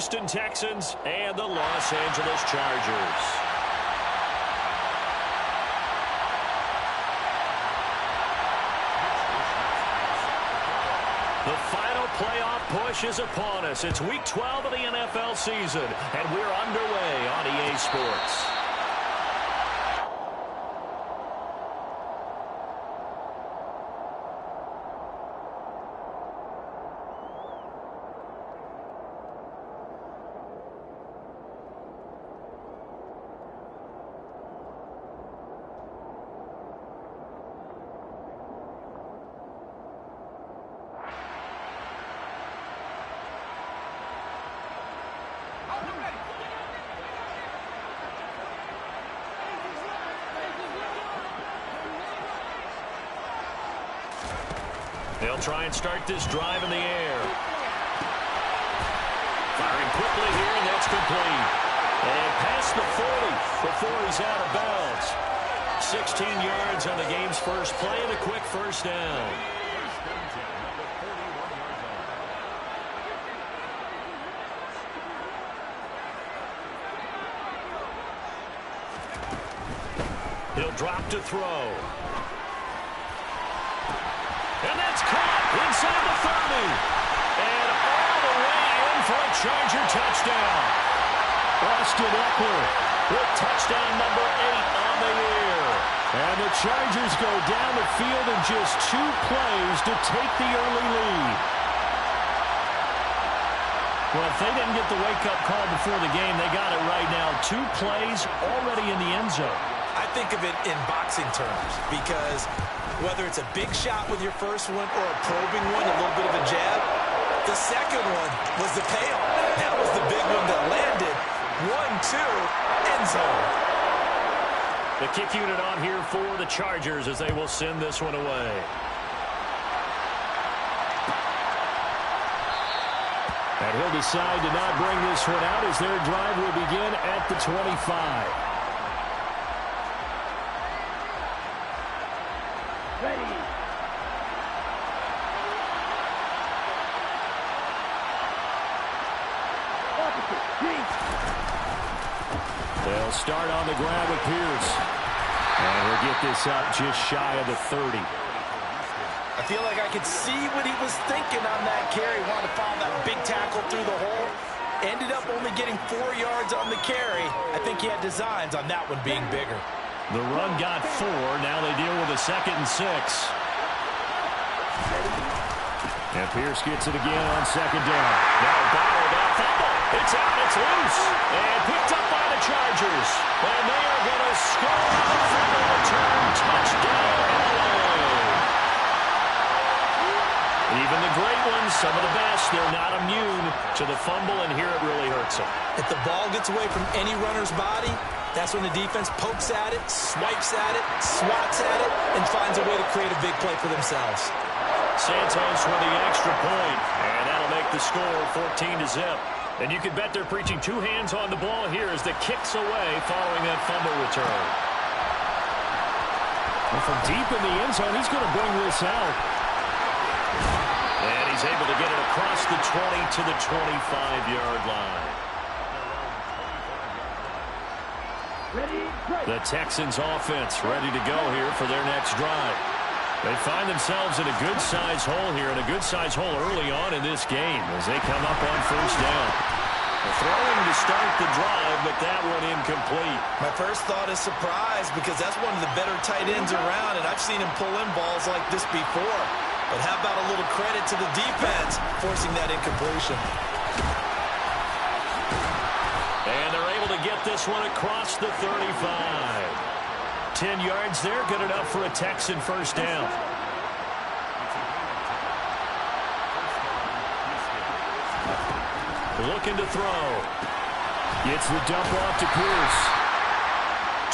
Houston Texans and the Los Angeles Chargers. The final playoff push is upon us. It's Week 12 of the NFL season, and we're underway on EA Sports. They'll try and start this drive in the air. Firing quickly here, and that's complete. And past the 40 before he's out of bounds. 16 yards on the game's first play and a quick first down. He'll drop to throw. And that's caught inside the 30. And all the way in for a Charger touchdown. Austin Eckler with touchdown number 8 on the year. And the Chargers go down the field in just 2 plays to take the early lead. Well, if they didn't get the wake-up call before the game, they got it right now. 2 plays already in the end zone. I think of it in boxing terms because whether it's a big shot with your first one or a probing one, a little bit of a jab, the second one was the payoff. That was the big one that landed. 1-2, end zone. The kick unit on here for the Chargers as they will send this one away. And he'll decide to not bring this one out as their drive will begin at the 25. They'll start on the ground with Pierce. And he'll get this up just shy of the 30. I feel like I could see what he was thinking on that carry. Wanted to follow that big tackle through the hole. Ended up only getting 4 yards on the carry. I think he had designs on that one being bigger. The run got 4. Now they deal with a 2nd and 6. And Pierce gets it again on 2nd down. Now battle that fumble. It's out. It's loose. And picked up by the Chargers. And they are going to score on the fumble return. Touchdown, LA. Even the great ones, some of the best, they're not immune to the fumble, and here it really hurts them. If the ball gets away from any runner's body, that's when the defense pokes at it, swipes at it, swats at it, and finds a way to create a big play for themselves. Santos with the extra point, and that'll make the score 14-0. And you can bet they're preaching 2 hands on the ball here as the kick's away following that fumble return. And from deep in the end zone, he's going to bring this out. And he's able to get it across the 20 to the 25-yard line. The Texans offense ready to go here for their next drive. They find themselves in a good-sized hole here, and a good-sized hole early on in this game as they come up on 1st down. Throwing to start the drive, but that one incomplete. My first thought is surprise because that's one of the better tight ends around, and I've seen him pull in balls like this before. But how about a little credit to the defense forcing that incompletion? And they're able to get this one across the 35. 10 yards there, good enough for a Texan 1st down. Looking to throw. Gets the dump off to Pierce.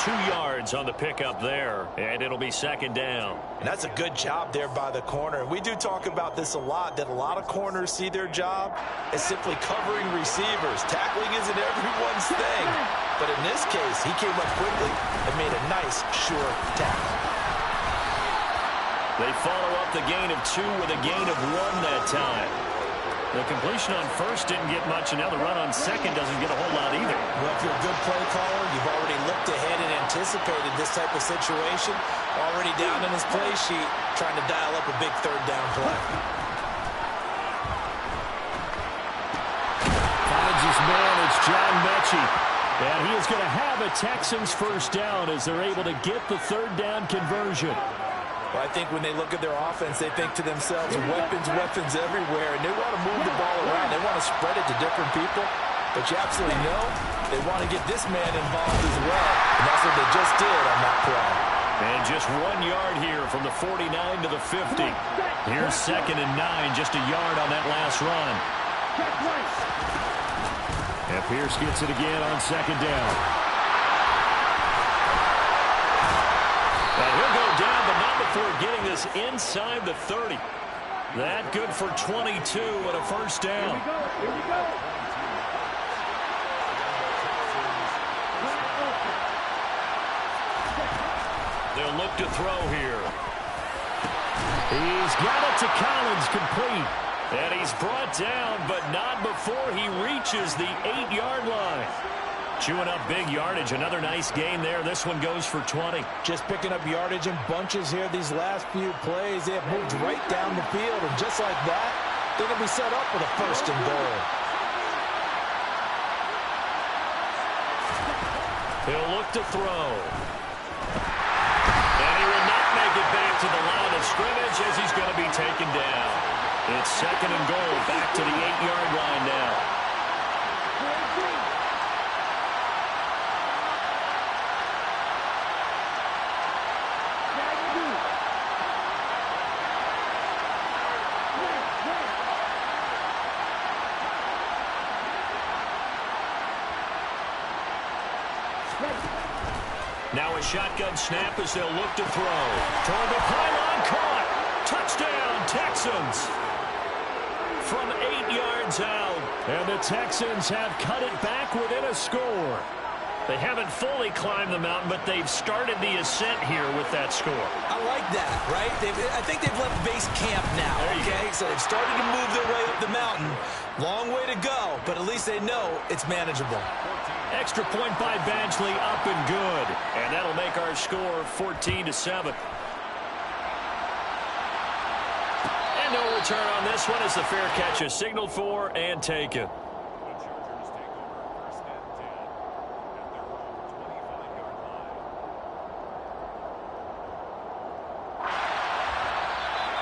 2 yards on the pickup there, and it'll be 2nd down. And that's a good job there by the corner. We do talk about this a lot, that a lot of corners see their job as simply covering receivers. Tackling isn't everyone's thing. But in this case, he came up quickly and made a nice, sure tackle. They follow up the gain of 2 with a gain of 1 that time. The completion on first didn't get much, and now the run on second doesn't get a whole lot either. Well, if you're a good play caller, you've already looked ahead and anticipated this type of situation. Already down in his play sheet, trying to dial up a big third down play. Finds his man, it's John Mechie. And he is going to have a Texans first down as they're able to get the third down conversion. Well, I think when they look at their offense, they think to themselves, weapons, weapons everywhere, and they want to move the ball around. They want to spread it to different people, but you absolutely know they want to get this man involved as well, and that's what they just did on that play. And just 1 yard here from the 49 to the 50. Here's 2nd and 9, just a yard on that last run. And Pierce gets it again on 2nd down. And he'll go down, but not before getting this inside the 30. That good for 22 and a first down. Here we go. They'll look to throw here. He's got it to Collins, complete. And he's brought down, but not before he reaches the 8-yard line. Chewing up big yardage. Another nice gain there. This one goes for 20. Just picking up yardage in bunches here these last few plays. They have moved right down the field, and just like that, they're going to be set up with a first and goal. He'll look to throw. And he will not make it back to the line of scrimmage as he's going to be taken down. It's 2nd and goal, back to the 8-yard line now. Now a shotgun snap as they'll look to throw. Toward the pylon, caught. Touchdown, Texans. From 8 yards out. And the Texans have cut it back within a score. They haven't fully climbed the mountain, but they've started the ascent here with that score. I like that, right? I think they've left base camp now, okay? So they've started to move their way up the mountain. Long way to go, but at least they know it's manageable. Extra point by Badgley, up and good. And that'll make our score 14-7. And no return on this one as the fair catch is signaled for and taken.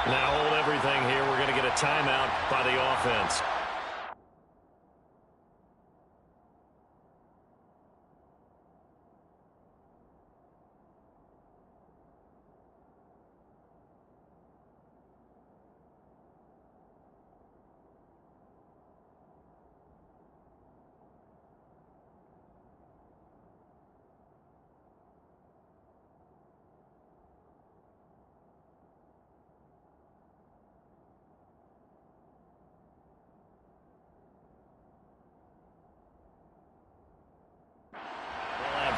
Now hold everything here. We're going to get a timeout by the offense.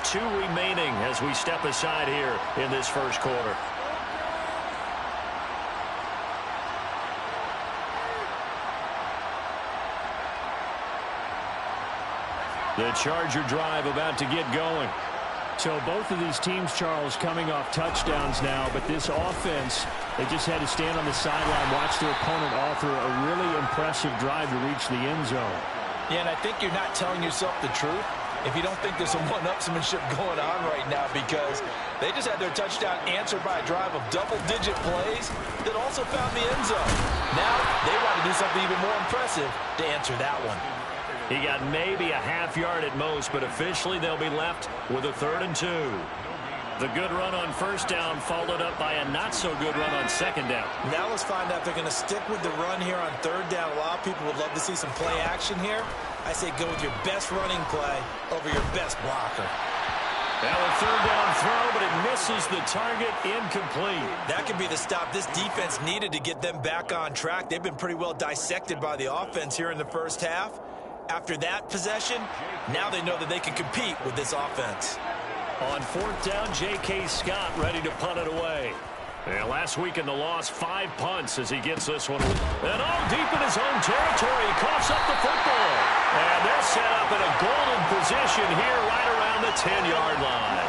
Two remaining as we step aside here in this first quarter. The Charger drive about to get going. So both of these teams, Charles, coming off touchdowns now, but this offense, they just had to stand on the sideline, watch their opponent author a really impressive drive to reach the end zone. Yeah, and I think you're not telling yourself the truth if you don't think there's some one-upsmanship going on right now, because they just had their touchdown answered by a drive of double-digit plays that also found the end zone. Now they want to do something even more impressive to answer that one. He got maybe a half yard at most, but officially they'll be left with a 3rd and 2. The good run on first down followed up by a not-so-good run on second down. Now let's find out if they're going to stick with the run here on 3rd down. A lot of people would love to see some play action here. I say go with your best running play over your best blocker. Now a 3rd down throw, but it misses the target, incomplete. That could be the stop this defense needed to get them back on track. They've been pretty well dissected by the offense here in the first half. After that possession, now they know that they can compete with this offense. On 4th down, J.K. Scott ready to punt it away. And last week in the loss, 5 punts as he gets this one. And all deep in his own territory, he coughs up the football. And they're set up in a golden position here right around the 10-yard line.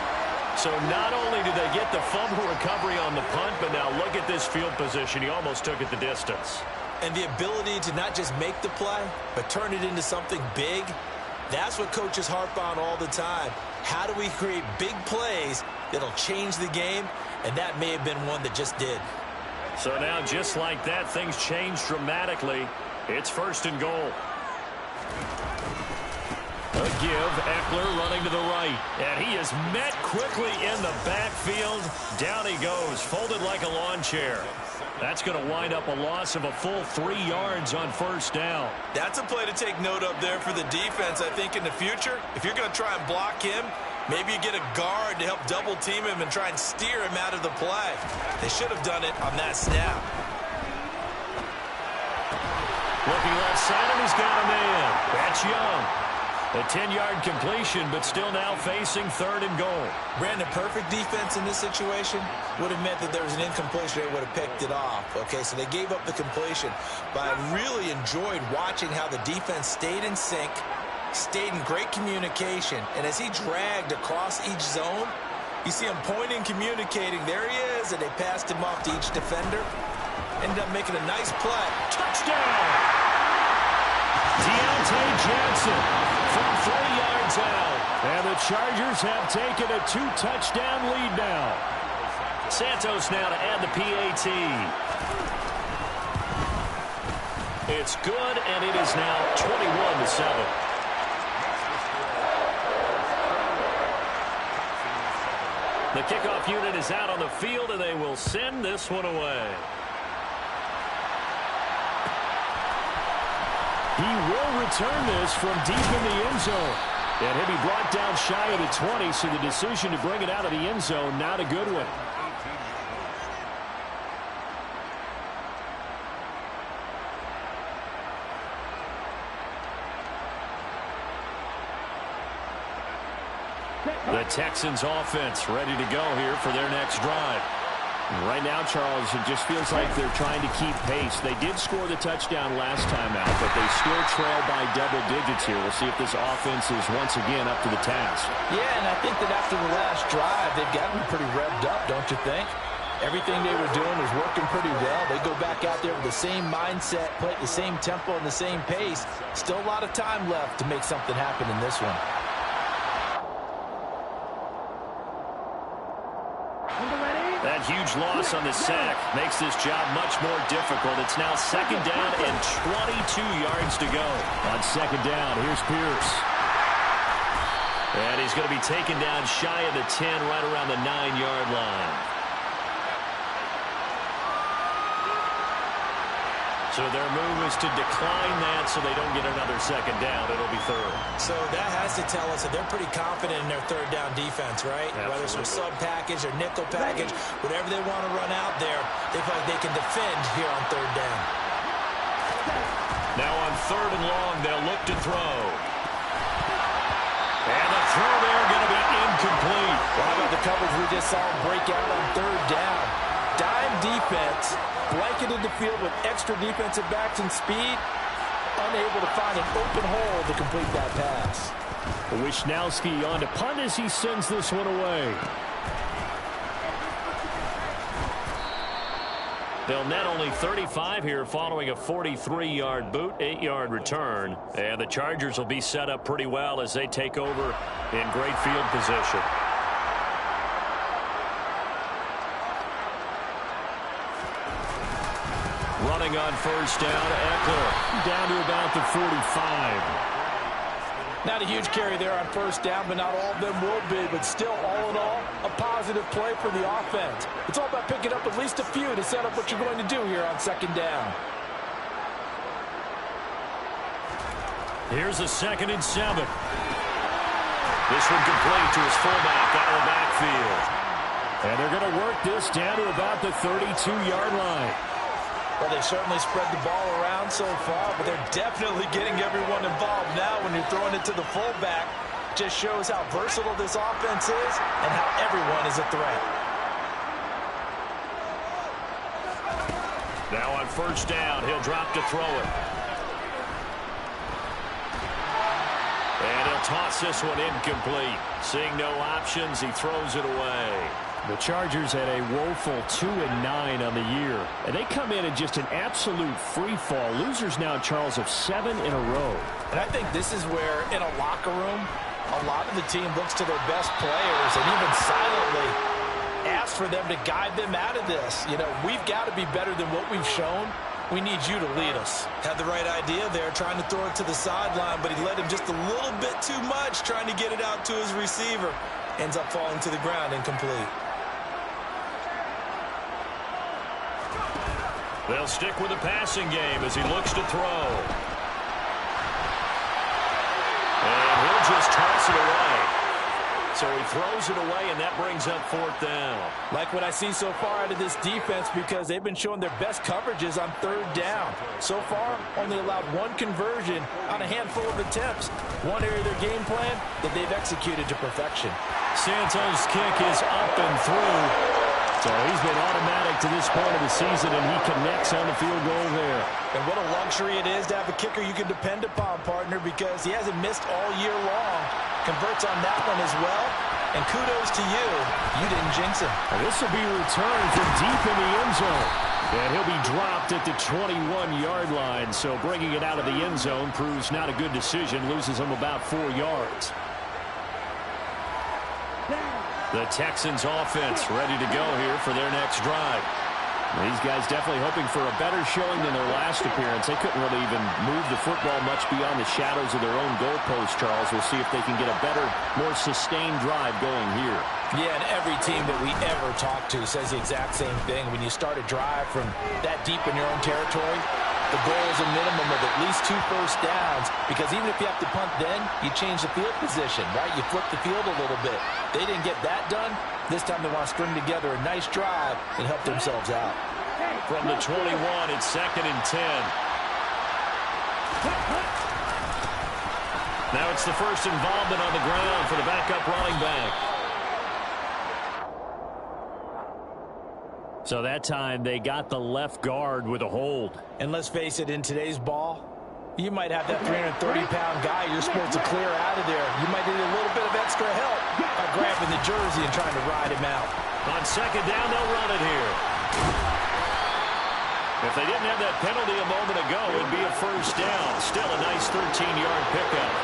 So not only did they get the fumble recovery on the punt, but now look at this field position. He almost took it the distance. And the ability to not just make the play, but turn it into something big, that's what coaches harp on all the time. How do we create big plays that'll change the game? And that may have been one that just did. So now, just like that, things change dramatically. It's 1st and goal. A give, Eckler running to the right. And he is met quickly in the backfield. Down he goes, folded like a lawn chair. That's going to wind up a loss of a full 3 yards on 1st down. That's a play to take note of there for the defense, I think, in the future. If you're going to try and block him, maybe you get a guard to help double team him and try and steer him out of the play. They should have done it on that snap. Looking left side, and he's got a man. That's Young. A 10-yard completion, but still now facing 3rd and goal. Brandon, perfect defense in this situation would have meant that there was an incompletion. They would have picked it off. Okay, so they gave up the completion. But I really enjoyed watching how the defense stayed in sync, stayed in great communication. And as he dragged across each zone, you see him pointing, communicating. There he is, and they passed him off to each defender. Ended up making a nice play. Touchdown! Deontay Johnson from 3 yards out. And the Chargers have taken a 2-touchdown lead now. Santos now to add the PAT. It's good, and it is now 21-7. The kickoff unit is out on the field, and they will send this one away. He will return this from deep in the end zone. And he'll be brought down shy of the 20, so the decision to bring it out of the end zone, not a good one. The Texans offense ready to go here for their next drive. Right now, Charles, it just feels like they're trying to keep pace. They did score the touchdown last time out, but they still trail by double digits here. We'll see if this offense is once again up to the task. Yeah, and I think that after the last drive, they've gotten pretty revved up, don't you think? Everything they were doing was working pretty well. They go back out there with the same mindset, play at the same tempo and the same pace. Still a lot of time left to make something happen in this one. That huge loss on the sack makes this job much more difficult. It's now 2nd down and 22 yards to go. On 2nd down, here's Pierce. And he's going to be taken down shy of the 10, right around the 9-yard line. So their move is to decline that so they don't get another 2nd down. It'll be 3rd. So that has to tell us that they're pretty confident in their 3rd down defense, right? Absolutely. Whether it's a sub package or nickel package, whatever they want to run out there, they feel like they can defend here on 3rd down. Now on 3rd and long, they'll look to throw. And the throw there going to be incomplete. Well, how about the coverage we just saw break out on 3rd down? Dime defense, blanketed the field with extra defensive backs and speed, unable to find an open hole to complete that pass. Wisnowski on to punt as he sends this one away. They'll net only 35 here following a 43-yard boot, 8-yard return. And the Chargers will be set up pretty well as they take over in great field position. Running on 1st down, Eckler Down to about the 45. Not a huge carry there on 1st down, but not all of them will be. But still, all in all, a positive play for the offense. It's all about picking up at least a few to set up what you're going to do here on 2nd down. Here's a 2nd and 7. This one complete to his fullback out of the backfield. And they're going to work this down to about the 32-yard line. Well, they certainly spread the ball around so far, but they're definitely getting everyone involved now when you're throwing it to the fullback. Just shows how versatile this offense is and how everyone is a threat. Now on first down, he'll drop to throw it. And he'll toss this one incomplete. Seeing no options, he throws it away. The Chargers had a woeful 2-9 on the year. And they come in just an absolute free fall. Losers now, Charles, of 7 in a row. And I think this is where, in a locker room, a lot of the team looks to their best players and even silently asks for them to guide them out of this. You know, we've got to be better than what we've shown. We need you to lead us. Had the right idea there, trying to throw it to the sideline, but he led him just a little bit too much, trying to get it out to his receiver. Ends up falling to the ground, incomplete. They'll stick with the passing game as he looks to throw. And he'll just toss it away. So he throws it away, and that brings up fourth down. Like what I see so far out of this defense, because they've been showing their best coverages on third down. So far, only allowed one conversion on a handful of attempts. One area of their game plan that they've executed to perfection. Santos' kick is up and through. So he's been automatic to this point of the season, and he connects on the field goal there. And what a luxury it is to have a kicker you can depend upon, partner, because he hasn't missed all year long. Converts on that one as well. And kudos to you. You didn't jinx him. And this will be returned from deep in the end zone. And he'll be dropped at the 21-yard line. So bringing it out of the end zone proves not a good decision. Loses him about 4 yards. The Texans offense ready to go here for their next drive. These guys definitely hoping for a better showing than their last appearance. They couldn't really even move the football much beyond the shadows of their own goalpost, Charles. We'll see if they can get a better, more sustained drive going here. Yeah, and every team that we ever talk to says the exact same thing. When you start a drive from that deep in your own territory, the goal is a minimum of at least 2 first downs, because even if you have to punt then, you change the field position, right? You flip the field a little bit. They didn't get that done. This time they want to string together a nice drive and help themselves out. From the 21, it's 2nd and 10. Now it's the first involvement on the ground for the backup running back. So that time they got the left guard with a hold. And let's face it, in today's ball, you might have that 330-pound guy you're supposed to clear out of there. You might need a little bit of extra help by grabbing the jersey and trying to ride him out. On 2nd down, they'll run it here. If they didn't have that penalty a moment ago, it'd be a first down. Still a nice 13-yard pickup.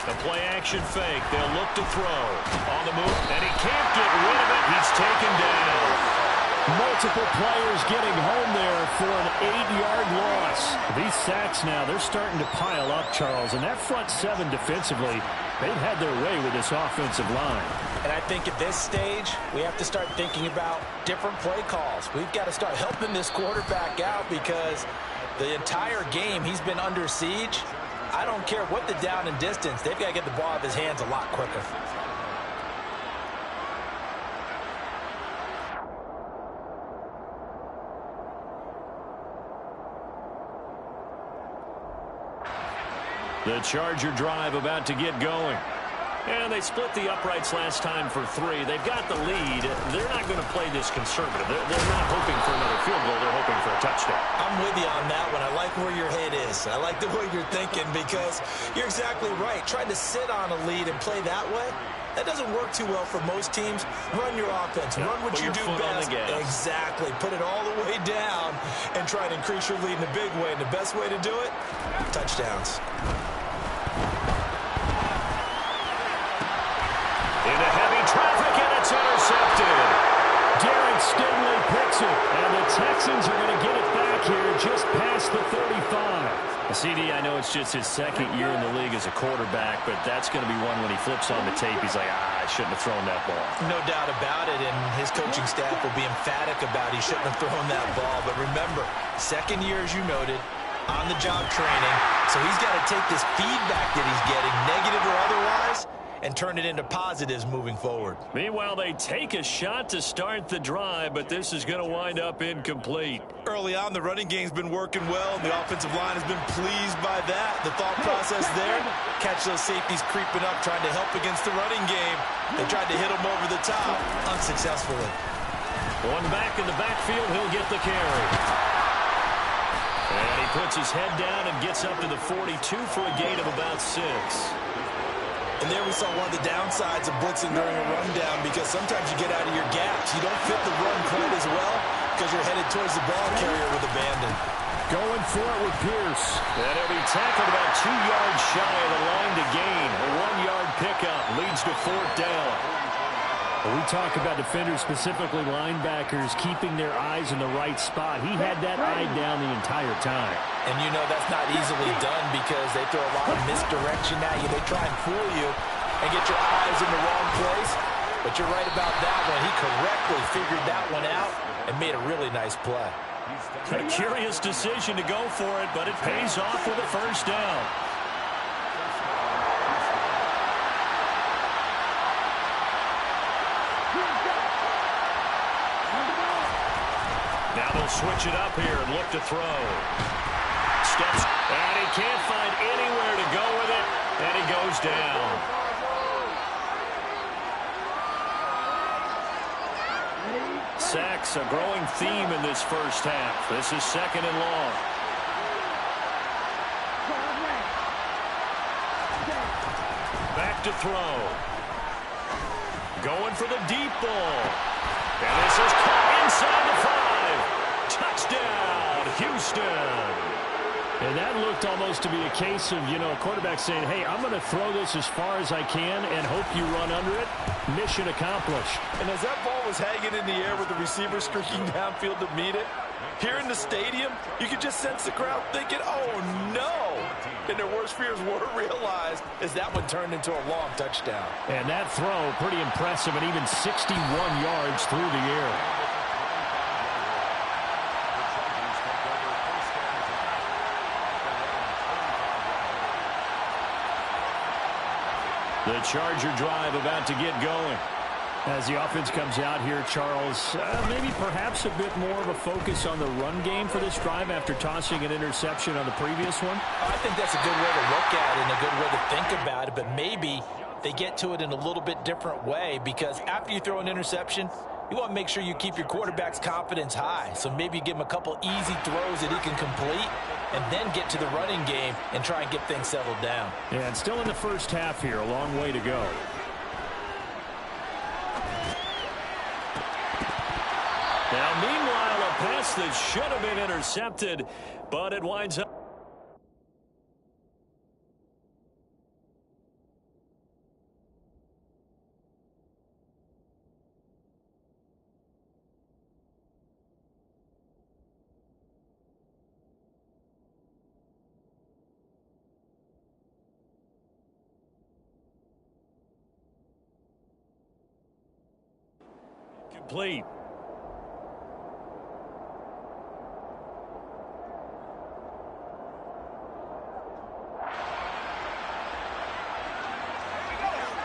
The play-action fake. They'll look to throw. On the move, and he can't get rid of it. He's taken down. Multiple players getting home there for an 8-yard loss. These sacks now, they're starting to pile up, Charles. And that front 7 defensively, they've had their way with this offensive line. And I think at this stage, we have to start thinking about different play calls. We've got to start helping this quarterback out, because the entire game he's been under siege. I don't care what the down and distance. They've got to get the ball out of his hands a lot quicker. The Charger drive about to get going. And they split the uprights last time for 3. They've got the lead. They're not going to play this conservative. They're not hoping for another field goal. They're hoping for a touchdown. I'm with you on that one. I like where your head is. I like the way you're thinking, because you're exactly right. Trying to sit on a lead and play that way, that doesn't work too well for most teams. Run your offense. Run what you do best. Exactly. Put it all the way down and try to increase your lead in a big way. And the best way to do it, touchdowns. Into heavy traffic, and it's intercepted. Derek Stingley picks it, and the Texans are going to get it back here just past the 35. CD, I know it's just his 2nd year in the league as a quarterback, but that's going to be one when he flips on the tape. He's like, I shouldn't have thrown that ball. No doubt about it, and his coaching staff will be emphatic about he shouldn't have thrown that ball. But remember, 2nd year, as you noted, on-the-job training, so he's got to take this feedback that he's getting, negative or otherwise, and turn it into positives moving forward. Meanwhile, they take a shot to start the drive, but this is going to wind up incomplete. Early on, the running game's been working well, and the offensive line has been pleased by that. The thought process there, catch those safeties creeping up, trying to help against the running game. They tried to hit them over the top, unsuccessfully. One back in the backfield, he'll get the carry. And he puts his head down and gets up to the 42 for a gain of about 6. And there we saw one of the downsides of blitzing during a rundown, because sometimes you get out of your gaps. You don't fit the run quite as well because you're headed towards the ball carrier with abandon. Going for it with Pierce. And he'll be tackled about 2 yards shy of the line to gain. A 1-yard pickup leads to 4th down. We talk about defenders, specifically linebackers, keeping their eyes in the right spot. He had that eye down the entire time. And you know that's not easily done because they throw a lot of misdirection at you. They try and fool you and get your eyes in the wrong place. But you're right about that one. He correctly figured that one out and made a really nice play. A curious decision to go for it, but it pays off with a 1st down. Now they'll switch it up here and look to throw. Steps, and he can't find anywhere to go with it, and he goes down. Sacks, a growing theme in this first half. This is 2nd and long. Back to throw. Going for the deep ball. And this is caught inside the 5. Touchdown, Houston. And that looked almost to be a case of, a quarterback saying, hey, I'm going to throw this as far as I can and hope you run under it. Mission accomplished. And as that ball was hanging in the air with the receiver streaking downfield to meet it, here in the stadium, you could just sense the crowd thinking, oh, no. And their worst fears were realized as that one turned into a long touchdown. And that throw, pretty impressive, and even 61 yards through the air. The Charger drive about to get going. As the offense comes out here, Charles, maybe perhaps a bit more of a focus on the run game for this drive after tossing an interception on the previous one? I think that's a good way to look at it and a good way to think about it, but maybe they get to it in a little bit different way, because after you throw an interception, you want to make sure you keep your quarterback's confidence high. So maybe you give him a couple easy throws that he can complete and then get to the running game and try and get things settled down. Yeah, and still in the first half here, a long way to go. Now, meanwhile, a pass that should have been intercepted, but it winds up. Complete.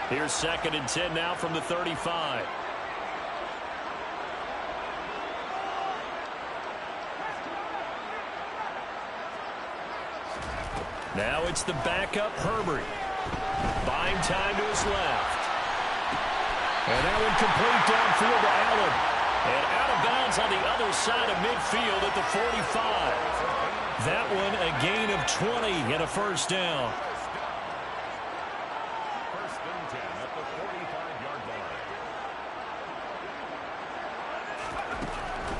Here's 2nd and 10 now from the 35. Now it's the backup Herbert. Buying time to his left. And that one complete downfield to Allen. And out of bounds on the other side of midfield at the 45. That one a gain of 20 and a 1st down.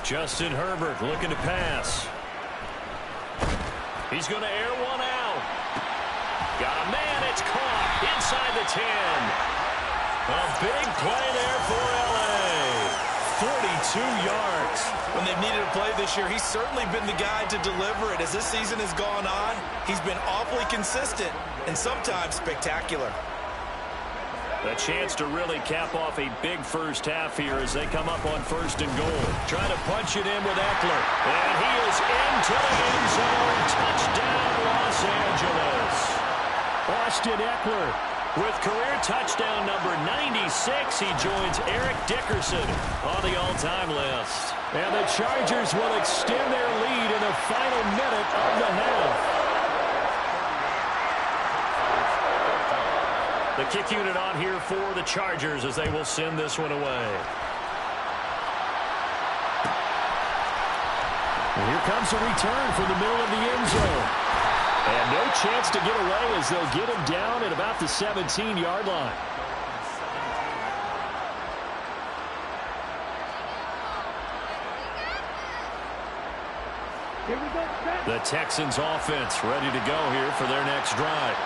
Justin Herbert looking to pass. He's going to air one out. Got a man, it's caught inside the 10. A big play there for L.A. 42 yards. When they've needed a play this year, he's certainly been the guy to deliver it. As this season has gone on, he's been awfully consistent and sometimes spectacular. A chance to really cap off a big first half here as they come up on 1st and goal. Trying to punch it in with Eckler. And he is into the end zone. Touchdown, Los Angeles. Austin Eckler With career touchdown number 96, he joins Eric Dickerson on the all-time list. And the Chargers will extend their lead in the final minute of the half. The kick unit on here for the Chargers as they will send this one away. And here comes a return from the middle of the end zone. And no chance to get away as they'll get him down at about the 17-yard line. The Texans offense ready to go here for their next drive.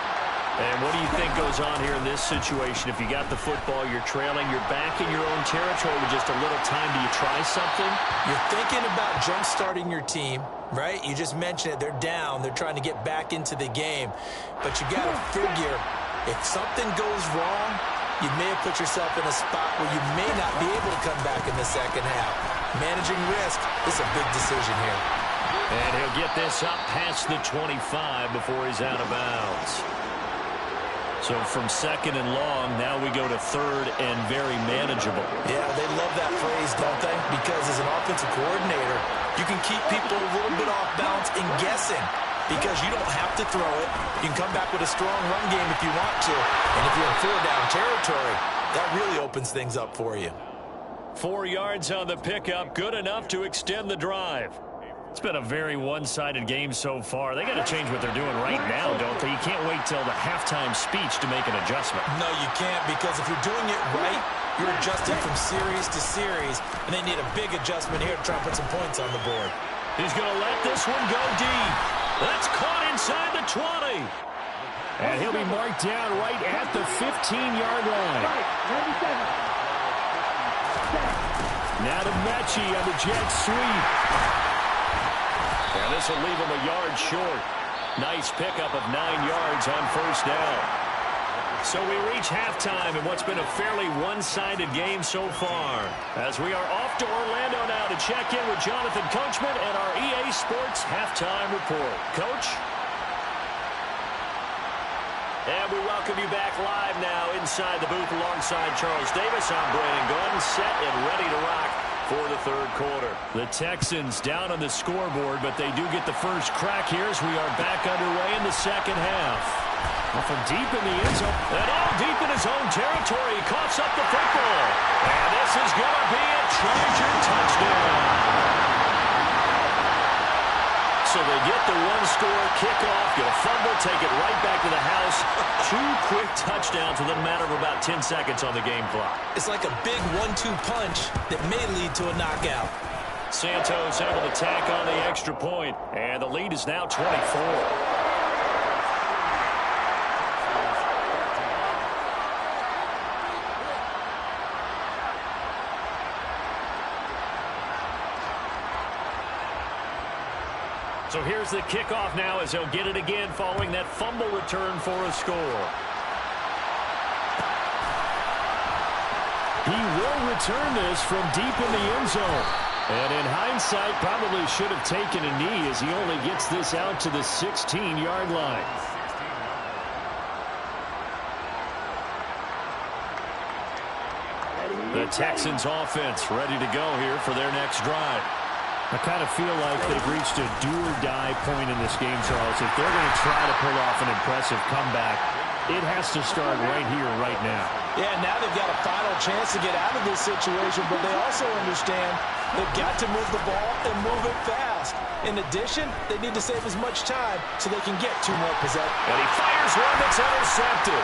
And what do you think goes on here in this situation? If you got the football, you're trailing, you're back in your own territory with just a little time. Do you try something? You're thinking about jump-starting your team, right? You just mentioned it. They're down. They're trying to get back into the game. But you got to figure, if something goes wrong, you may have put yourself in a spot where you may not be able to come back in the second half. Managing risk is a big decision here. And he'll get this up past the 25 before he's out of bounds. So from second and long, now we go to third and very manageable. Yeah, they love that phrase, don't they? Because as an offensive coordinator, you can keep people a little bit off balance and guessing because you don't have to throw it. You can come back with a strong run game if you want to. And if you're in four-down territory, that really opens things up for you. 4 yards on the pickup, good enough to extend the drive. It's been a very one-sided game so far. They got to change what they're doing right now, don't they? You can't wait till the halftime speech to make an adjustment. No, you can't, because if you're doing it right, you're adjusting from series to series, and they need a big adjustment here to try and put some points on the board. He's going to let this one go deep. That's caught inside the 20. And he'll be marked down right at the 15-yard line. Now to Mechie on the jet sweep. And this will leave him a yard short. Nice pickup of 9 yards on first down. So we reach halftime in what's been a fairly one-sided game so far. As we are off to Orlando now to check in with Jonathan Coachman and our EA Sports halftime report. Coach? And we welcome you back live now inside the booth alongside Charles Davis. I'm Brandon Gordon, set and ready to rock for the third quarter. The Texans down on the scoreboard, but they do get the first crack here as we are back underway in the second half. Well, from deep in the end zone. And all deep in his own territory, he coughs up the football. And this is going to be a Charger touchdown. So they get the one-score kickoff, get a fumble, take it right back to the house. 2 quick touchdowns within a matter of about 10 seconds on the game clock. It's like a big 1-2 punch that may lead to a knockout. Santos able to tack on the extra point, and the lead is now 24. So here's the kickoff now as he'll get it again following that fumble return for a score. He will return this from deep in the end zone. And in hindsight, probably should have taken a knee as he only gets this out to the 16-yard line. The Texans offense ready to go here for their next drive. I kind of feel like they've reached a do-or-die point in this game, Charles. If they're going to try to pull off an impressive comeback, it has to start right here, right now. Yeah, now they've got a final chance to get out of this situation, but they also understand they've got to move the ball and move it fast. In addition, they need to save as much time so they can get 2 more possessions. And he fires one that's intercepted.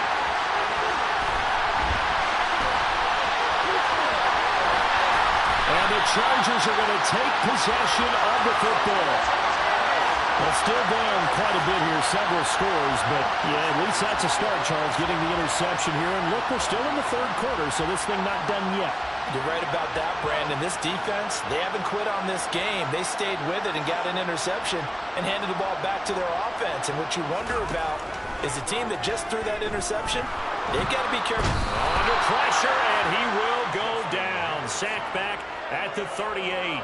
And the Chargers are going to take possession of the football. Well, still down quite a bit here, several scores, but yeah, at least that's a start, Charles, getting the interception here. And look, we're still in the third quarter, so this thing not done yet. You're right about that, Brandon. This defense, they haven't quit on this game. They stayed with it and got an interception and handed the ball back to their offense. And what you wonder about is the team that just threw that interception, they've got to be careful. Under pressure, and he will go down. Sacked back at the 38.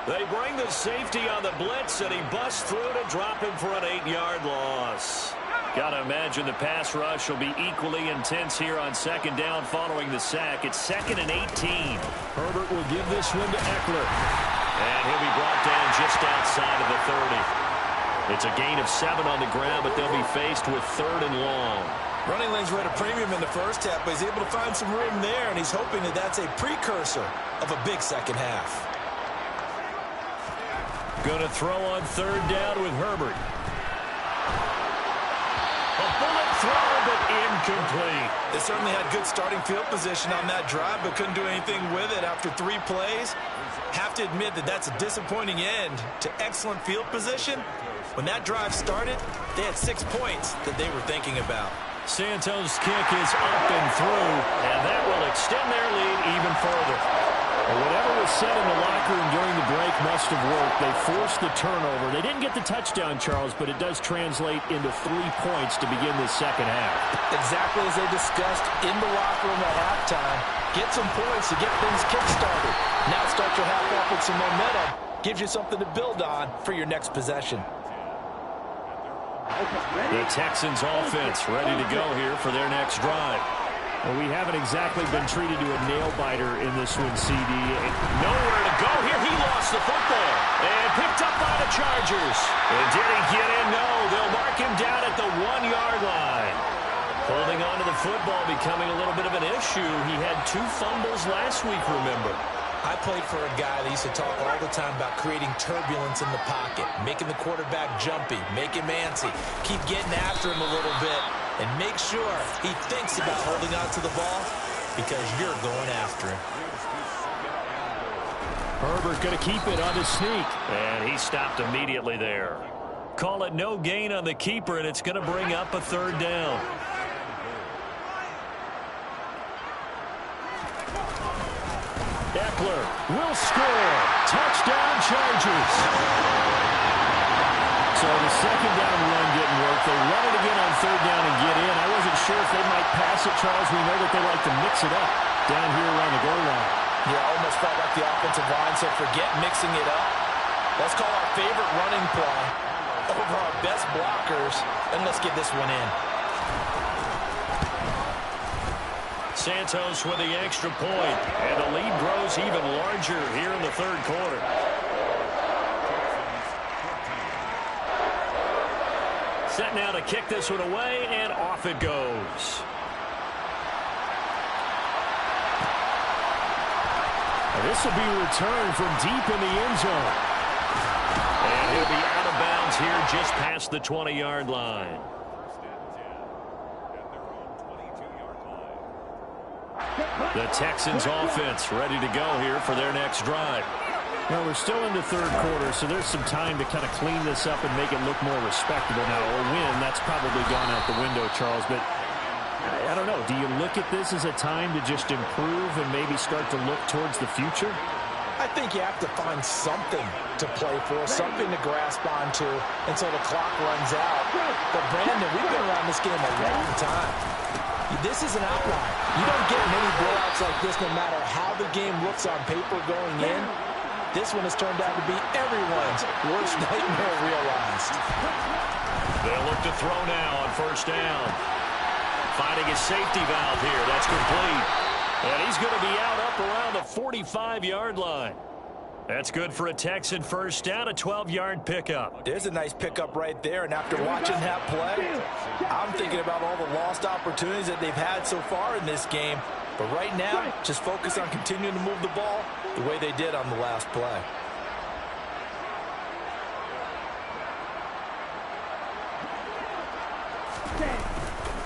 They bring the safety on the blitz, and he busts through to drop him for an 8-yard loss. Got to imagine the pass rush will be equally intense here on second down following the sack. It's 2nd and 18. Herbert will give this one to Eckler. And he'll be brought down just outside of the 30. It's a gain of 7 on the ground, but they'll be faced with 3rd and long. Running lanes were at a premium in the first half, but he's able to find some room there, and he's hoping that that's a precursor of a big second half. Going to throw on 3rd down with Herbert. A bullet throw, but incomplete. They certainly had good starting field position on that drive, but couldn't do anything with it after 3 plays. Have to admit that that's a disappointing end to excellent field position. When that drive started, they had 6 points that they were thinking about. Santos' kick is up and through, and that will extend their lead even further. Well, whatever was said in the locker room during the break must have worked. They forced the turnover. They didn't get the touchdown, Charles, but it does translate into 3 points to begin this second half. Exactly as they discussed in the locker room at halftime. Get some points to get things kick-started. Now start your half off with some momentum. Gives you something to build on for your next possession. The Texans offense ready to go here for their next drive. Well, we haven't exactly been treated to a nail-biter in this one, CD. Nowhere to go here. He lost the football. And picked up by the Chargers. And did he get in? No. They'll mark him down at the 1-yard line. Holding on to the football becoming a little bit of an issue. He had 2 fumbles last week, remember. I played for a guy that used to talk all the time about creating turbulence in the pocket, making the quarterback jumpy, make him antsy, keep getting after him a little bit, and make sure he thinks about holding on to the ball because you're going after him. Herbert going to keep it on his sneak, and he stopped immediately there. Call it no gain on the keeper, and it's going to bring up a 3rd down. Eckler will score. Touchdown, Chargers. So the second down run didn't work. They run it again on 3rd down and get in. I wasn't sure if they might pass it, Charles. We know that they like to mix it up down here around the goal line. Yeah, almost felt like the offensive line said, forget mixing it up. Let's call our favorite running play over our best blockers, and let's get this one in. Santos with the extra point, and the lead grows even larger here in the 3rd quarter. Set now to kick this one away, and off it goes. And this will be returned from deep in the end zone. And he'll be out of bounds here just past the 20-yard line. The Texans offense ready to go here for their next drive. Well, we're still in the 3rd quarter, so there's some time to kind of clean this up and make it look more respectable. Now, a win, that's probably gone out the window, Charles, but I don't know. Do you look at this as a time to just improve and maybe start to look towards the future? I think you have to find something to play for, something to grasp onto until the clock runs out. But, Brandon, we've been around this game a long time. This is an outlier. You don't get many blowouts like this no matter how the game looks on paper going in. This one has turned out to be everyone's worst nightmare realized. They'll look to throw now on 1st down. Finding his safety valve here. That's complete. And he's going to be out up around the 45-yard line. That's good for a Texan 1st down, a 12-yard pickup. There's a nice pickup right there, and after watching that play, I'm thinking about all the lost opportunities that they've had so far in this game. But right now, just focus on continuing to move the ball the way they did on the last play.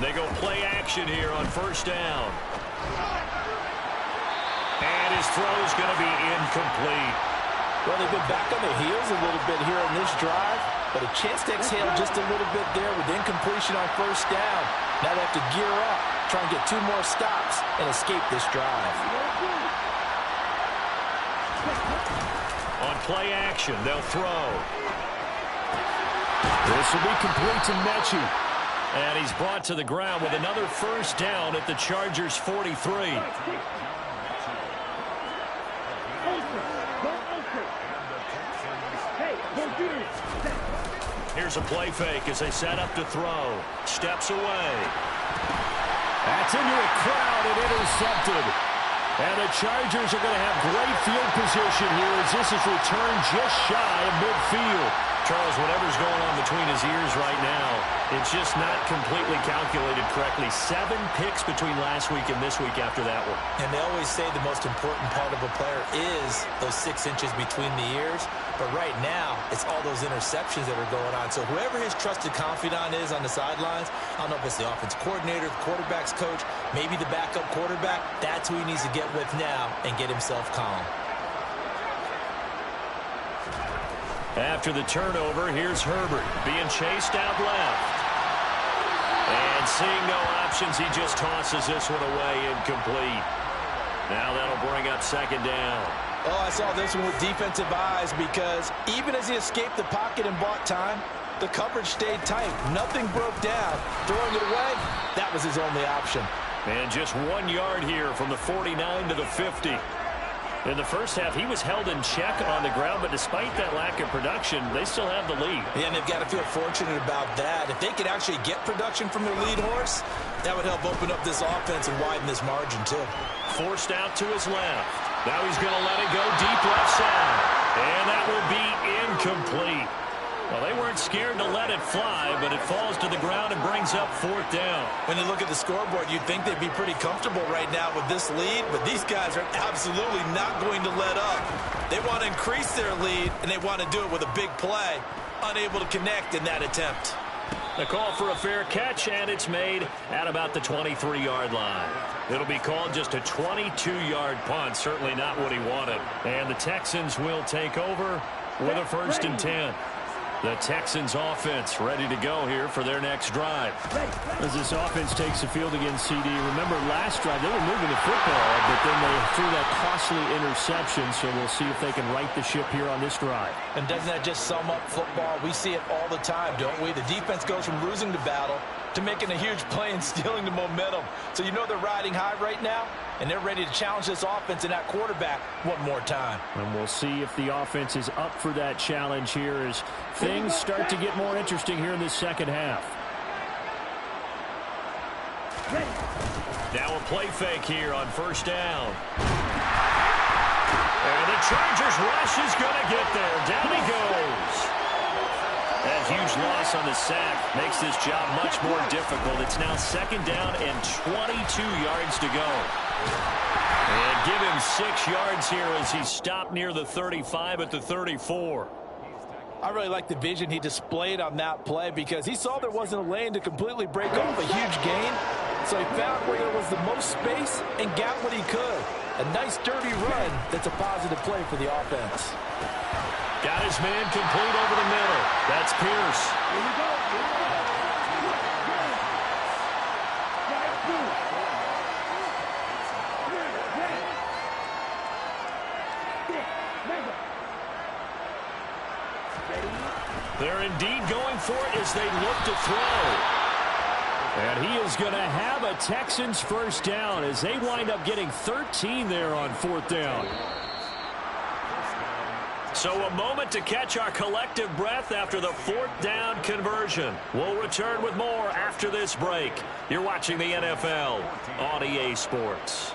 They go play action here on 1st down. And his throw is going to be incomplete. Well, they've been back on their heels a little bit here in this drive, but a chance to exhale just a little bit there with incompletion on 1st down. Now they have to gear up, try and get 2 more stops and escape this drive. On play action, they'll throw. This will be complete to Mechie. And he's brought to the ground with another 1st down at the Chargers' 43. Here's a play fake as they set up to throw. Steps away. That's into a crowd and intercepted. And the Chargers are going to have great field position here as this is returned just shy of midfield. Charles, whatever's going on between his ears right now, it's just not completely calculated correctly. 7 picks between last week and this week after that one. And they always say the most important part of a player is those 6 inches between the ears. But right now, it's all those interceptions that are going on. So whoever his trusted confidant is on the sidelines, I don't know if it's the offense coordinator, the quarterback's coach, maybe the backup quarterback, that's who he needs to get with now and get himself calm. After the turnover, here's Herbert being chased out left. And seeing no options, he just tosses this one away incomplete. Now that'll bring up second down. Oh, I saw this one with defensive eyes because even as he escaped the pocket and bought time, the coverage stayed tight. Nothing broke down. Throwing it away, that was his only option. And just 1 yard here from the 49 to the 50. In the first half, he was held in check on the ground, but despite that lack of production, they still have the lead. Yeah, and they've got to feel fortunate about that. If they could actually get production from their lead horse, that would help open up this offense and widen this margin, too. Forced out to his left. Now he's going to let it go deep left side. And that will be incomplete. Well, they weren't scared to let it fly, but it falls to the ground and brings up 4th down. When you look at the scoreboard, you'd think they'd be pretty comfortable right now with this lead, but these guys are absolutely not going to let up. They want to increase their lead, and they want to do it with a big play. Unable to connect in that attempt. The call for a fair catch, and it's made at about the 23-yard line. It'll be called just a 22-yard punt, certainly not what he wanted. And the Texans will take over with a 1st and 10. The Texans offense ready to go here for their next drive. As this offense takes the field against CD, remember last drive they were moving the football, but then they threw that costly interception, so we'll see if they can right the ship here on this drive. And doesn't that just sum up football? We see it all the time, don't we? The defense goes from losing the battle to making a huge play and stealing the momentum. So you know they're riding high right now, and they're ready to challenge this offense and that quarterback one more time. And we'll see if the offense is up for that challenge here as things start to get more interesting here in this second half. Now a play fake here on 1st down. And the Chargers rush is going to get there. Down he goes. That huge loss on the sack makes this job much more difficult. It's now 2nd down and 22 yards to go. And give him 6 yards here as he stopped near the 35 at the 34. I really like the vision he displayed on that play because he saw there wasn't a lane to completely break off a huge gain. So he found where there was the most space and got what he could. A nice dirty run that's a positive play for the offense. Got his man complete over the middle. That's Pierce. Here we go. They're indeed going for it as they look to throw. And he is going to have a Texans 1st down as they wind up getting 13 there on 4th down. So a moment to catch our collective breath after the 4th down conversion. We'll return with more after this break. You're watching the NFL on EA Sports.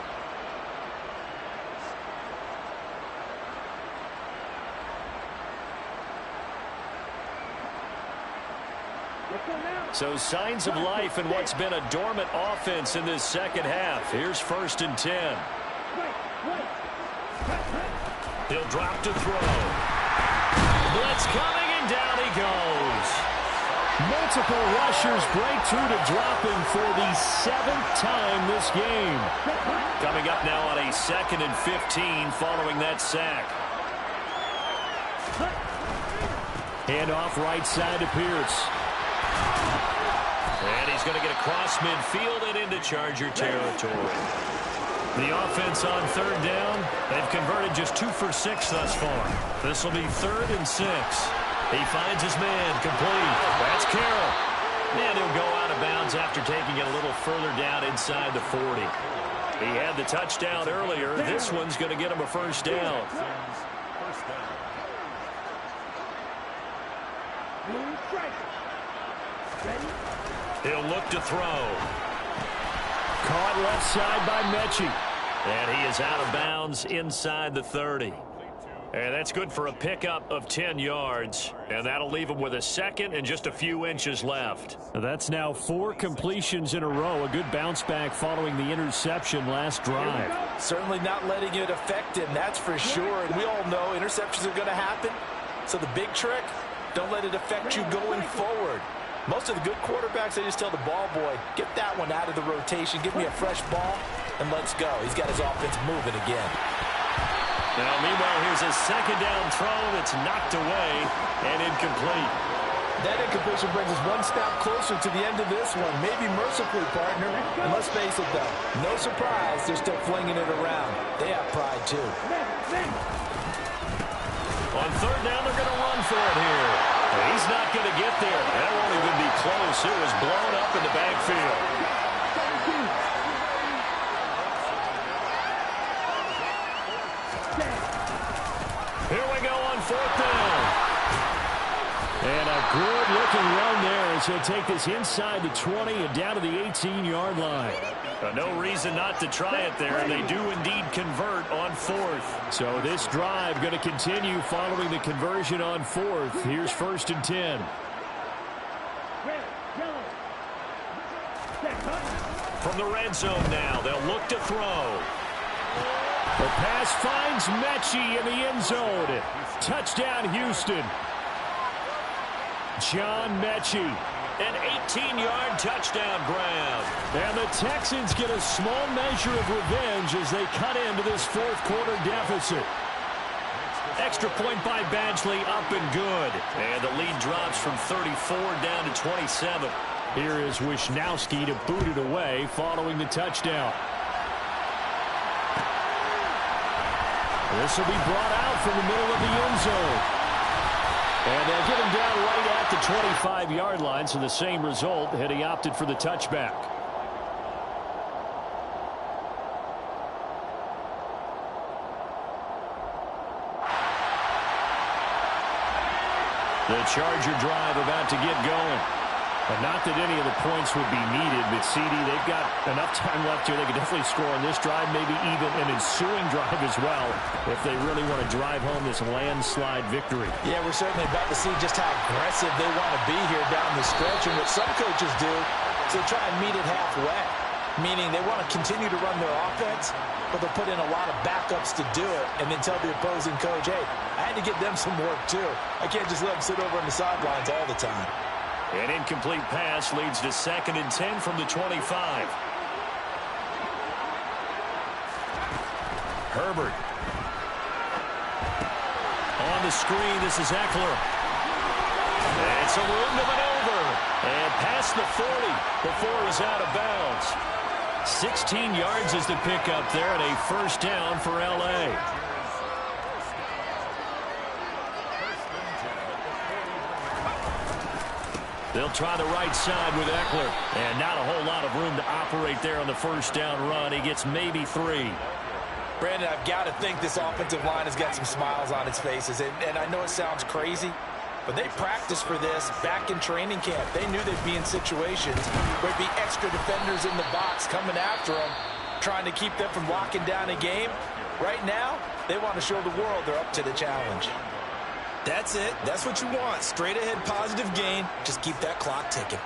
So signs of life in what's been a dormant offense in this second half. Here's 1st and 10. He'll drop to throw. Blitz coming, and down he goes. Multiple rushers break through to drop him for the 7th time this game. Coming up now on a 2nd and 15 following that sack. Hand off right side to Pierce. And he's going to get across midfield and into Charger territory. The offense on 3rd down, they've converted just 2 for 6 thus far. This will be 3rd and 6. He finds his man complete. That's Carroll. And he'll go out of bounds after taking it a little further down inside the 40. He had the touchdown earlier. This one's going to get him a 1st down. He'll look to throw. Caught left side by Mechie. And he is out of bounds inside the 30. And that's good for a pickup of 10 yards. And that'll leave him with a second and just a few inches left. That's now 4 completions in a row. A good bounce back following the interception last drive. Certainly not letting it affect him, that's for sure. And we all know interceptions are going to happen. So the big trick, don't let it affect you going forward. Most of the good quarterbacks, they just tell the ball boy, get that one out of the rotation, give me a fresh ball, and let's go. He's got his offense moving again. Now, meanwhile, here's a second down throw that's knocked away and incomplete. That incompletion brings us one step closer to the end of this one. Maybe mercifully, partner. And let's face it, though, no surprise, they're still flinging it around. They have pride, too. On third down, they're going to run for it here. He's not going to get there. That won't even be close. It was blown up in the backfield. Here we go on fourth down. And a good-looking run there as he'll take this inside the 20 and down to the 18-yard line. No reason not to try it there, and they do indeed convert on fourth. So this drive going to continue following the conversion on fourth. Here's 1st and 10. From the red zone now, they'll look to throw. The pass finds Mechie in the end zone. Touchdown, Houston. John Mechie. An 18-yard touchdown grab. And the Texans get a small measure of revenge as they cut into this fourth quarter deficit. Extra point by Badgley, up and good. And the lead drops from 34 down to 27. Here is Wisnowski to boot it away following the touchdown. This will be brought out from the middle of the end zone. And they'll get him down right at the 25-yard line, so the same result had he opted for the touchback. The Charger drive about to get going. But not that any of the points would be needed, but CD, they've got enough time left here. They could definitely score on this drive, maybe even an ensuing drive as well, if they really want to drive home this landslide victory. Yeah, we're certainly about to see just how aggressive they want to be here down the stretch. And what some coaches do is they try and meet it halfway, meaning they want to continue to run their offense, but they'll put in a lot of backups to do it and then tell the opposing coach, hey, I had to get them some work too. I can't just let them sit over on the sidelines all the time. An incomplete pass leads to 2nd and 10 from the 25. Herbert. On the screen, this is Eckler. It's a room to maneuver. And past the 40 before he's out of bounds. 16 yards is the pickup there and a first down for L.A. They'll try the right side with Eckler. And not a whole lot of room to operate there on the first down run. He gets maybe 3. Brandon, I've got to think this offensive line has got some smiles on its faces. And I know it sounds crazy, but they practiced for this back in training camp. They knew they'd be in situations where there'd be extra defenders in the box coming after them, trying to keep them from locking down a game. Right now, they want to show the world they're up to the challenge. That's it. That's what you want. Straight ahead positive gain. Just keep that clock ticking.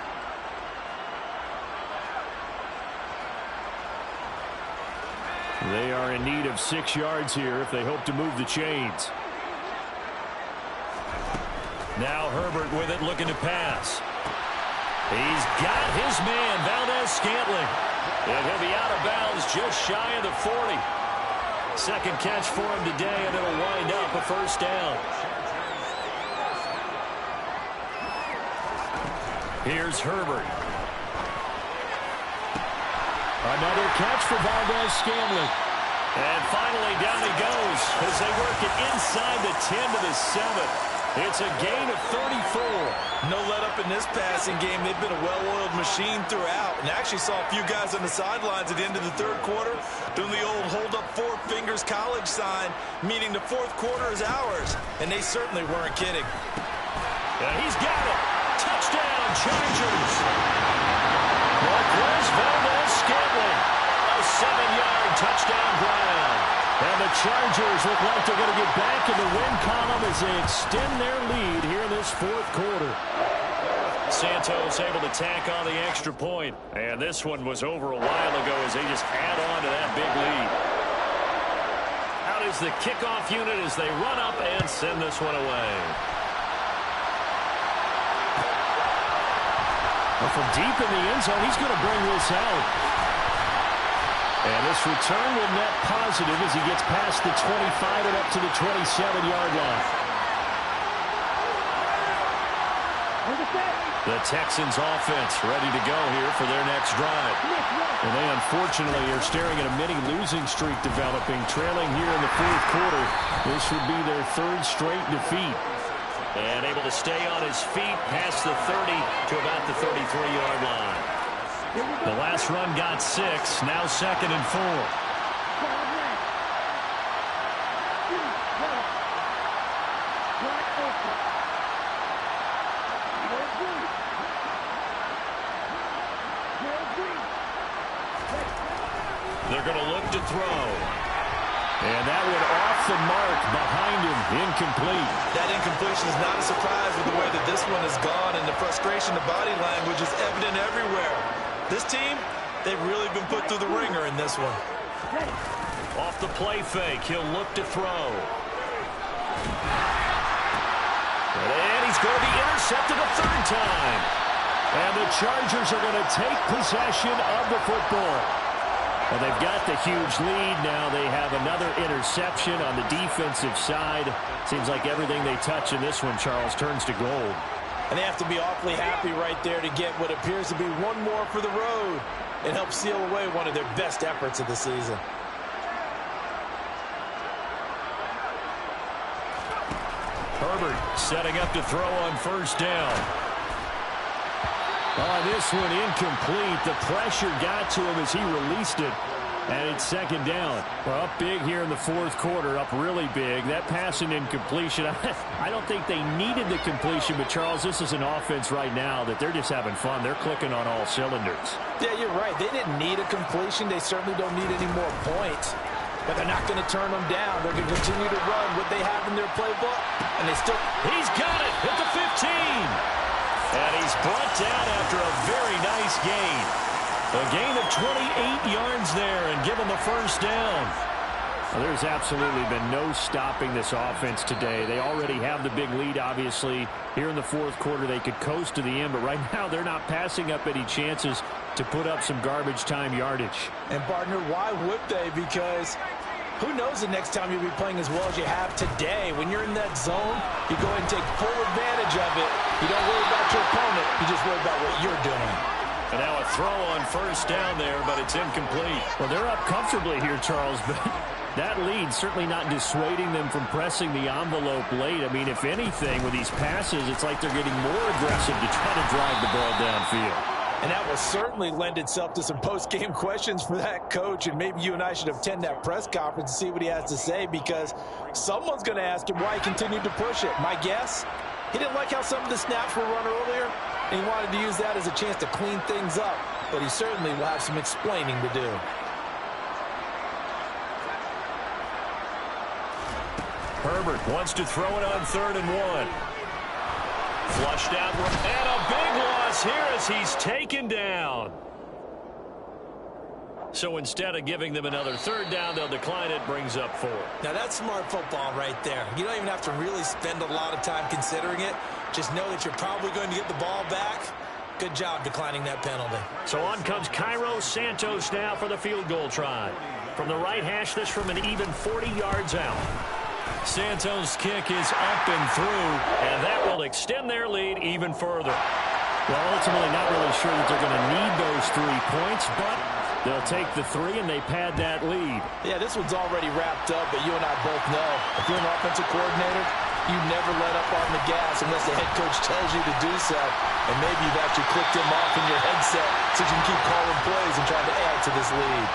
They are in need of 6 yards here if they hope to move the chains. Now Herbert with it, looking to pass. He's got his man, Valdez-Scantling. And he'll be out of bounds just shy of the 40. Second catch for him today, and it'll wind up a first down. Here's Herbert. Another catch for Valdez-Scantling. And finally down he goes as they work it inside the 10 to the 7. It's a gain of 34. No let up in this passing game. They've been a well-oiled machine throughout. And I actually saw a few guys on the sidelines at the end of the third quarter doing the old hold up 4 fingers college sign, meaning the fourth quarter is ours. And they certainly weren't kidding. And he's got it. Chargers. Marquez Valdez-Scantling. A 7-yard touchdown ground. And the Chargers look like they're going to get back in the win column as they extend their lead here in this fourth quarter. Santos able to tack on the extra point. And this one was over a while ago as they just add on to that big lead. Out is the kickoff unit as they run up and send this one away. Well, from deep in the end zone, he's going to bring this out. And this return will net positive as he gets past the 25 and up to the 27-yard line. The Texans offense ready to go here for their next drive. And they unfortunately are staring at a mini losing streak developing, trailing here in the fourth quarter. This would be their third straight defeat. And able to stay on his feet past the 30 to about the 33-yard line. The last run got 6, now 2nd and 4. They're going to look to throw. And that one off the mark behind him, incomplete. That incompletion is not a surprise with the way that this one has gone, and the frustration, the body language is evident everywhere. This team, they've really been put through the ringer in this one. Off the play fake, he'll look to throw. And he's going to be intercepted a third time. And the Chargers are going to take possession of the football. Well, they've got the huge lead. Now they have another interception on the defensive side. Seems like everything they touch in this one, Charles, turns to gold. And they have to be awfully happy right there to get what appears to be one more for the road and help seal away one of their best efforts of the season. Herbert setting up to throw on first down. Oh, this one incomplete. The pressure got to him as he released it. And it's second down. Well, up big here in the fourth quarter, up really big. That pass and incompletion, I don't think they needed the completion, but Charles, this is an offense right now that they're just having fun. They're clicking on all cylinders. Yeah, you're right. They didn't need a completion. They certainly don't need any more points. But they're not going to turn them down. They're going to continue to run what they have in their playbook. And they still... He's got it at the 15. And he's brought down after a very nice gain. A gain of 28 yards there and given the first down. Well, there's absolutely been no stopping this offense today. They already have the big lead, obviously. Here in the fourth quarter, they could coast to the end, but right now they're not passing up any chances to put up some garbage time yardage. And, partner, why would they? Because who knows the next time you'll be playing as well as you have today. When you're in that zone, you go ahead and take full advantage of it. You don't worry about your opponent. You just worry about what you're doing. And now a throw on first down there, but it's incomplete. Well, they're up comfortably here, Charles, but that lead certainly not dissuading them from pressing the envelope late. I mean, if anything, with these passes, it's like they're getting more aggressive to try to drive the ball downfield. And that will certainly lend itself to some post-game questions for that coach, and maybe you and I should attend that press conference and see what he has to say, because someone's going to ask him why he continued to push it. My guess, he didn't like how some of the snaps were run earlier, and he wanted to use that as a chance to clean things up. But he certainly will have some explaining to do. Herbert wants to throw it on 3rd and 1. Flushed out, and a big loss here as he's taken down. So instead of giving them another 3rd down, they'll decline it, brings up 4. Now that's smart football right there. You don't even have to really spend a lot of time considering it. Just know that you're probably going to get the ball back. Good job declining that penalty. So on comes Cairo Santos now for the field goal try. From the right hash, this from an even 40 yards out. Santos' kick is up and through, and that will extend their lead even further. Well, ultimately not really sure that they're going to need those 3 points, but they'll take the 3 and they pad that lead. Yeah, this one's already wrapped up, but you and I both know if you're an offensive coordinator, you never let up on the gas unless the head coach tells you to do so. And maybe you've actually clicked him off in your headset so you can keep calling plays and trying to add to this lead.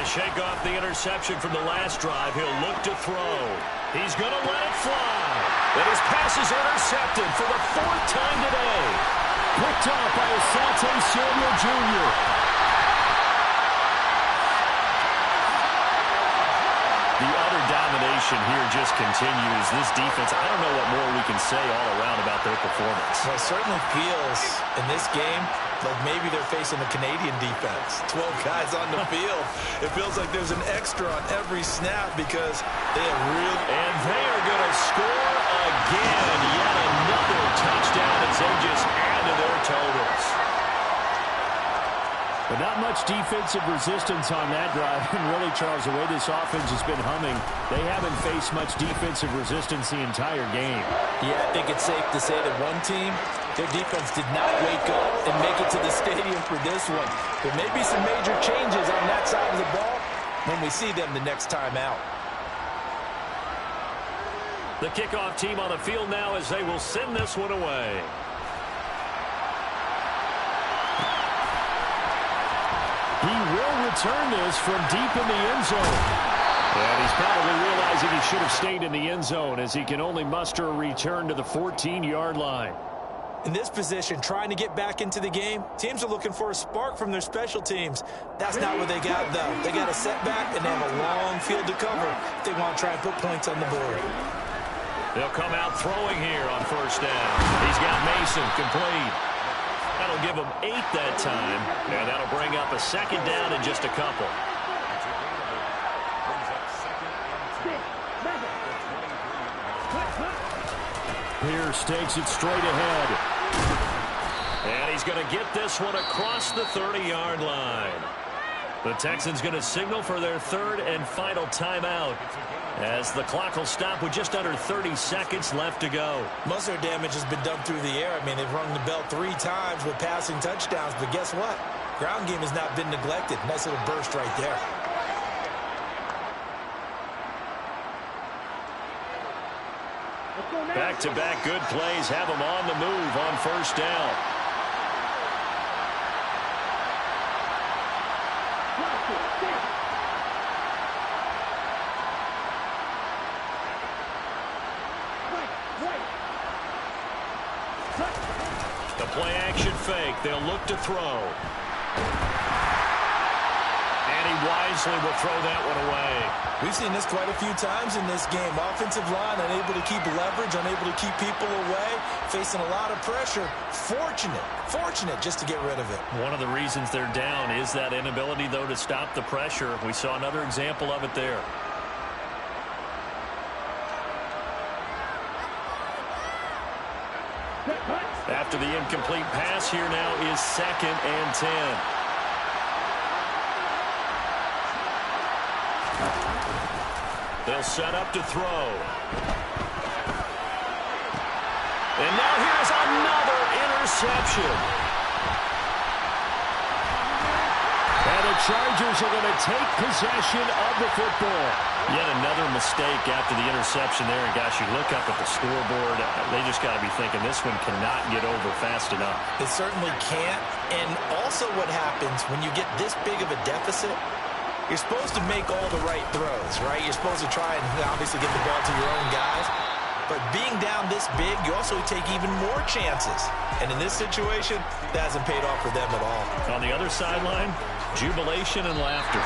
to shake off the interception from the last drive. He'll look to throw. He's going to let it fly. And his pass is intercepted for the 4th time today. Picked off by Asante Samuel Jr. The utter domination here just continues. This defense, I don't know what more we can say all around about their performance. Well, it certainly feels in this game like maybe they're facing a Canadian defense. 12 guys on the field. It feels like there's an extra on every snap because they have real... And they are going to score again. Yet another touchdown as they just add to their totals. But not much defensive resistance on that drive. And really, Charles, the way this offense has been humming, they haven't faced much defensive resistance the entire game. Yeah, I think it's safe to say that one team, their defense did not wake up and make it to the stadium for this one. There may be some major changes on that side of the ball when we see them the next time out. The kickoff team on the field now as they will send this one away. He will return this from deep in the end zone. And he's probably realizing he should have stayed in the end zone as he can only muster a return to the 14-yard line. In this position, trying to get back into the game, teams are looking for a spark from their special teams. That's not what they got, though. They got a setback, and they have a long field to cover if they want to try and put points on the board. They'll come out throwing here on first down. He's got Mason complete. That'll give him 8 that time, and that'll bring up a second down in just a couple. Pierce takes it straight ahead. And he's going to get this one across the 30-yard line. The Texans going to signal for their 3rd and final timeout as the clock will stop with just under 30 seconds left to go. Most of their damage has been done through the air. I mean, they've rung the bell 3 times with passing touchdowns, but guess what? Ground game has not been neglected. Nice little burst right there. Back-to-back good plays have them on the move on first down. The play-action fake. They'll look to throw. And he wisely will throw that one away. We've seen this quite a few times in this game. Offensive line unable to keep leverage, unable to keep people away, facing a lot of pressure. Fortunate just to get rid of it. One of the reasons they're down is that inability, though, to stop the pressure. We saw another example of it there. After the incomplete pass, here now is 2nd and 10. They'll set up to throw. And now here's another interception. And the Chargers are going to take possession of the football. Yet another mistake after the interception there. And, gosh, you look up at the scoreboard. They just got to be thinking this one cannot get over fast enough. It certainly can't. And also what happens when you get this big of a deficit, you're supposed to make all the right throws, right? You're supposed to try and obviously get the ball to your own guys. But being down this big, you also take even more chances. And in this situation, that hasn't paid off for them at all. On the other sideline, jubilation and laughter.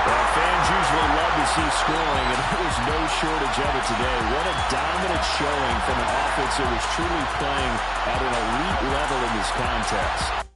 Well, fans usually love to see scoring, and there was no shortage of it today. What a dominant showing from an offense that was truly playing at an elite level in this contest.